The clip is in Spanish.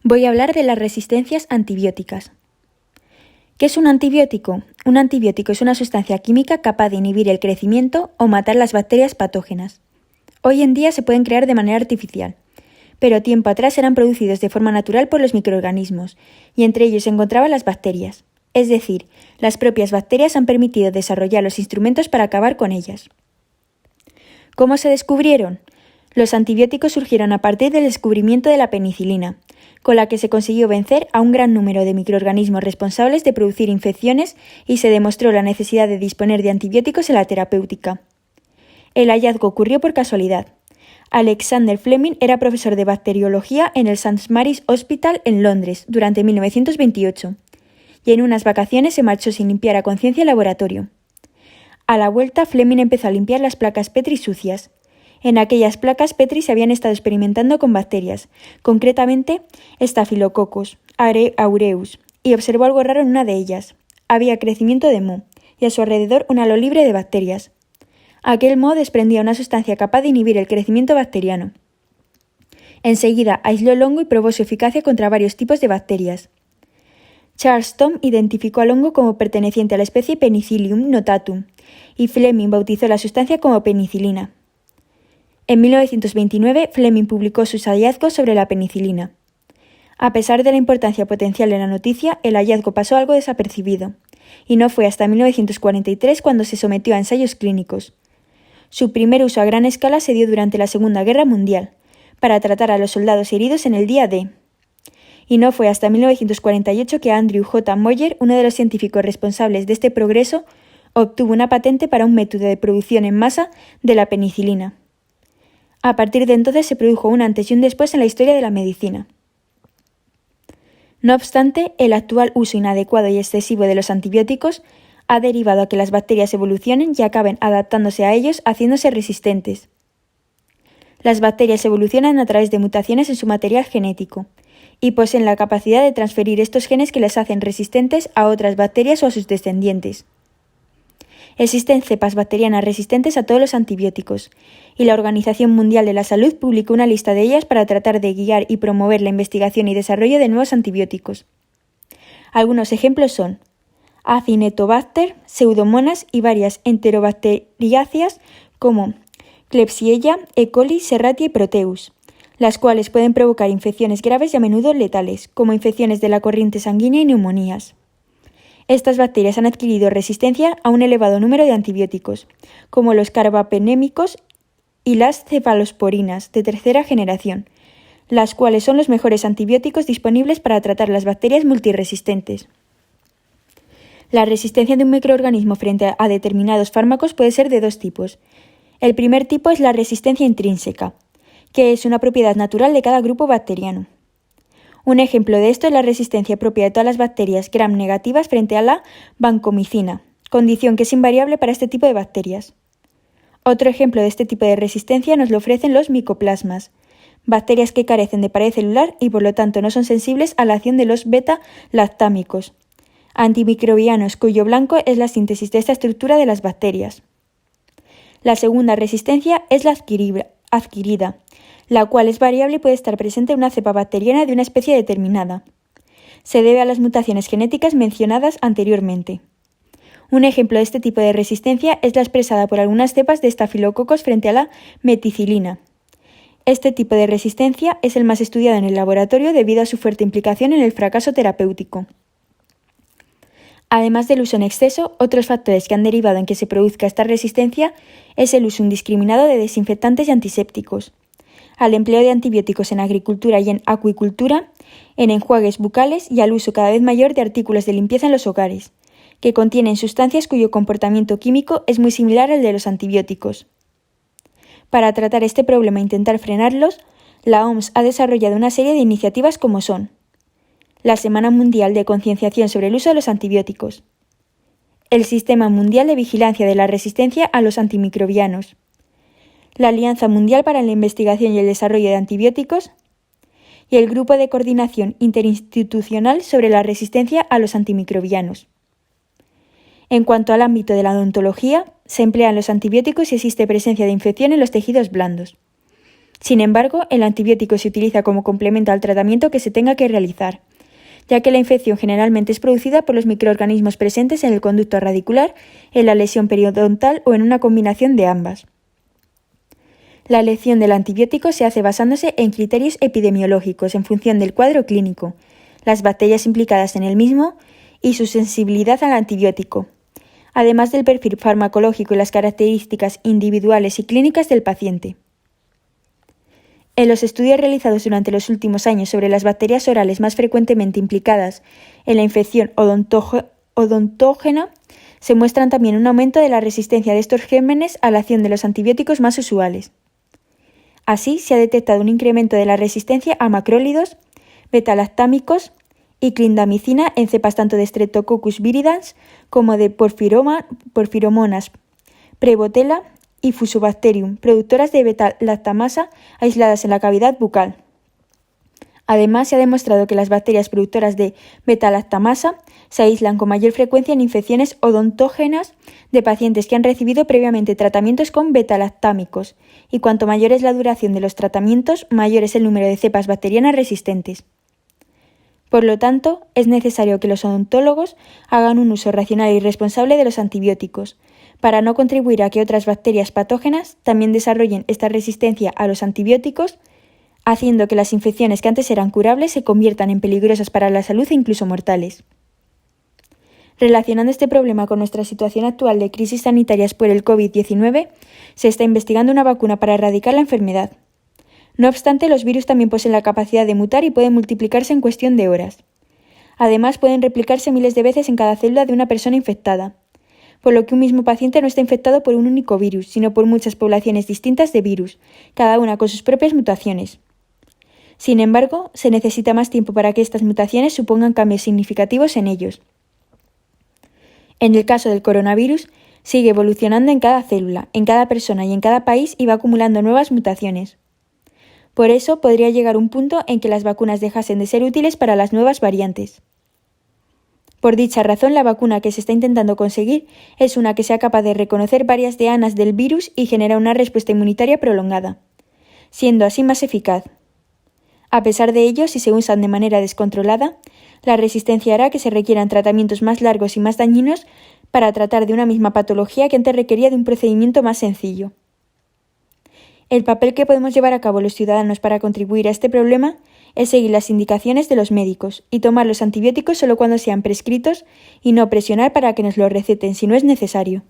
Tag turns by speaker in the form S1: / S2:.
S1: Voy a hablar de las resistencias antibióticas. ¿Qué es un antibiótico? Un antibiótico es una sustancia química capaz de inhibir el crecimiento o matar las bacterias patógenas. Hoy en día se pueden crear de manera artificial, pero tiempo atrás eran producidos de forma natural por los microorganismos, y entre ellos se encontraban las bacterias. Es decir, las propias bacterias han permitido desarrollar los instrumentos para acabar con ellas. ¿Cómo se descubrieron? Los antibióticos surgieron a partir del descubrimiento de la penicilina, con la que se consiguió vencer a un gran número de microorganismos responsables de producir infecciones y se demostró la necesidad de disponer de antibióticos en la terapéutica. El hallazgo ocurrió por casualidad. Alexander Fleming era profesor de bacteriología en el St. Mary's Hospital en Londres durante 1928, y en unas vacaciones se marchó sin limpiar a conciencia el laboratorio. A la vuelta, Fleming empezó a limpiar las placas Petri sucias. En aquellas placas Petri se habían estado experimentando con bacterias, concretamente Staphylococcus aureus, y observó algo raro en una de ellas. Había crecimiento de moho, y a su alrededor un halo libre de bacterias. Aquel moho desprendía una sustancia capaz de inhibir el crecimiento bacteriano. Enseguida aisló el hongo y probó su eficacia contra varios tipos de bacterias. Charles Thom identificó al hongo como perteneciente a la especie Penicillium notatum, y Fleming bautizó la sustancia como penicilina. En 1929, Fleming publicó sus hallazgos sobre la penicilina. A pesar de la importancia potencial de la noticia, el hallazgo pasó algo desapercibido, y no fue hasta 1943 cuando se sometió a ensayos clínicos. Su primer uso a gran escala se dio durante la Segunda Guerra Mundial, para tratar a los soldados heridos en el día D. Y no fue hasta 1948 que Andrew J. Moyer, uno de los científicos responsables de este progreso, obtuvo una patente para un método de producción en masa de la penicilina. A partir de entonces se produjo un antes y un después en la historia de la medicina. No obstante, el actual uso inadecuado y excesivo de los antibióticos ha derivado a que las bacterias evolucionen y acaben adaptándose a ellos, haciéndose resistentes. Las bacterias evolucionan a través de mutaciones en su material genético y poseen la capacidad de transferir estos genes que les hacen resistentes a otras bacterias o a sus descendientes. Existen cepas bacterianas resistentes a todos los antibióticos, y la Organización Mundial de la Salud publicó una lista de ellas para tratar de guiar y promover la investigación y desarrollo de nuevos antibióticos. Algunos ejemplos son Acinetobacter, Pseudomonas y varias enterobacteriáceas como Klebsiella, E. coli, Serratia y Proteus, las cuales pueden provocar infecciones graves y a menudo letales, como infecciones de la corriente sanguínea y neumonías. Estas bacterias han adquirido resistencia a un elevado número de antibióticos, como los carbapenémicos y las cefalosporinas de tercera generación, las cuales son los mejores antibióticos disponibles para tratar las bacterias multiresistentes. La resistencia de un microorganismo frente a determinados fármacos puede ser de dos tipos. El primer tipo es la resistencia intrínseca, que es una propiedad natural de cada grupo bacteriano. Un ejemplo de esto es la resistencia propia de todas las bacterias gram-negativas frente a la vancomicina, condición que es invariable para este tipo de bacterias. Otro ejemplo de este tipo de resistencia nos lo ofrecen los micoplasmas, bacterias que carecen de pared celular y por lo tanto no son sensibles a la acción de los beta-lactámicos, antimicrobianos cuyo blanco es la síntesis de esta estructura de las bacterias. La segunda resistencia es la adquirida, la cual es variable y puede estar presente en una cepa bacteriana de una especie determinada. Se debe a las mutaciones genéticas mencionadas anteriormente. Un ejemplo de este tipo de resistencia es la expresada por algunas cepas de estafilococos frente a la meticilina. Este tipo de resistencia es el más estudiado en el laboratorio debido a su fuerte implicación en el fracaso terapéutico. Además del uso en exceso, otros factores que han derivado en que se produzca esta resistencia es el uso indiscriminado de desinfectantes y antisépticos, al empleo de antibióticos en agricultura y en acuicultura, en enjuagues bucales y al uso cada vez mayor de artículos de limpieza en los hogares, que contienen sustancias cuyo comportamiento químico es muy similar al de los antibióticos. Para tratar este problema e intentar frenarlos, la OMS ha desarrollado una serie de iniciativas como son la Semana Mundial de Concienciación sobre el uso de los antibióticos, el Sistema Mundial de Vigilancia de la Resistencia a los Antimicrobianos, la Alianza Mundial para la Investigación y el Desarrollo de Antibióticos y el Grupo de Coordinación Interinstitucional sobre la Resistencia a los Antimicrobianos. En cuanto al ámbito de la odontología, se emplean los antibióticos si existe presencia de infección en los tejidos blandos. Sin embargo, el antibiótico se utiliza como complemento al tratamiento que se tenga que realizar, ya que la infección generalmente es producida por los microorganismos presentes en el conducto radicular, en la lesión periodontal o en una combinación de ambas. La elección del antibiótico se hace basándose en criterios epidemiológicos en función del cuadro clínico, las bacterias implicadas en el mismo y su sensibilidad al antibiótico, además del perfil farmacológico y las características individuales y clínicas del paciente. En los estudios realizados durante los últimos años sobre las bacterias orales más frecuentemente implicadas en la infección odontógena, se muestran también un aumento de la resistencia de estos gérmenes a la acción de los antibióticos más usuales. Así, se ha detectado un incremento de la resistencia a macrólidos, betalactámicos y clindamicina en cepas tanto de Streptococcus viridans como de Porphyromonas prevotella y Fusobacterium, productoras de beta-lactamasa aisladas en la cavidad bucal. Además, se ha demostrado que las bacterias productoras de beta-lactamasa se aíslan con mayor frecuencia en infecciones odontógenas de pacientes que han recibido previamente tratamientos con beta-lactámicos, y cuanto mayor es la duración de los tratamientos, mayor es el número de cepas bacterianas resistentes. Por lo tanto, es necesario que los odontólogos hagan un uso racional y responsable de los antibióticos, para no contribuir a que otras bacterias patógenas también desarrollen esta resistencia a los antibióticos, haciendo que las infecciones que antes eran curables se conviertan en peligrosas para la salud e incluso mortales. Relacionando este problema con nuestra situación actual de crisis sanitarias por el COVID-19, se está investigando una vacuna para erradicar la enfermedad. No obstante, los virus también poseen la capacidad de mutar y pueden multiplicarse en cuestión de horas. Además, pueden replicarse miles de veces en cada célula de una persona infectada, por lo que un mismo paciente no está infectado por un único virus, sino por muchas poblaciones distintas de virus, cada una con sus propias mutaciones. Sin embargo, se necesita más tiempo para que estas mutaciones supongan cambios significativos en ellos. En el caso del coronavirus, sigue evolucionando en cada célula, en cada persona y en cada país y va acumulando nuevas mutaciones. Por eso podría llegar un punto en que las vacunas dejasen de ser útiles para las nuevas variantes. Por dicha razón, la vacuna que se está intentando conseguir es una que sea capaz de reconocer varias dianas del virus y genera una respuesta inmunitaria prolongada, siendo así más eficaz. A pesar de ello, si se usan de manera descontrolada, la resistencia hará que se requieran tratamientos más largos y más dañinos para tratar de una misma patología que antes requería de un procedimiento más sencillo. El papel que podemos llevar a cabo los ciudadanos para contribuir a este problema es seguir las indicaciones de los médicos y tomar los antibióticos solo cuando sean prescritos y no presionar para que nos los receten si no es necesario.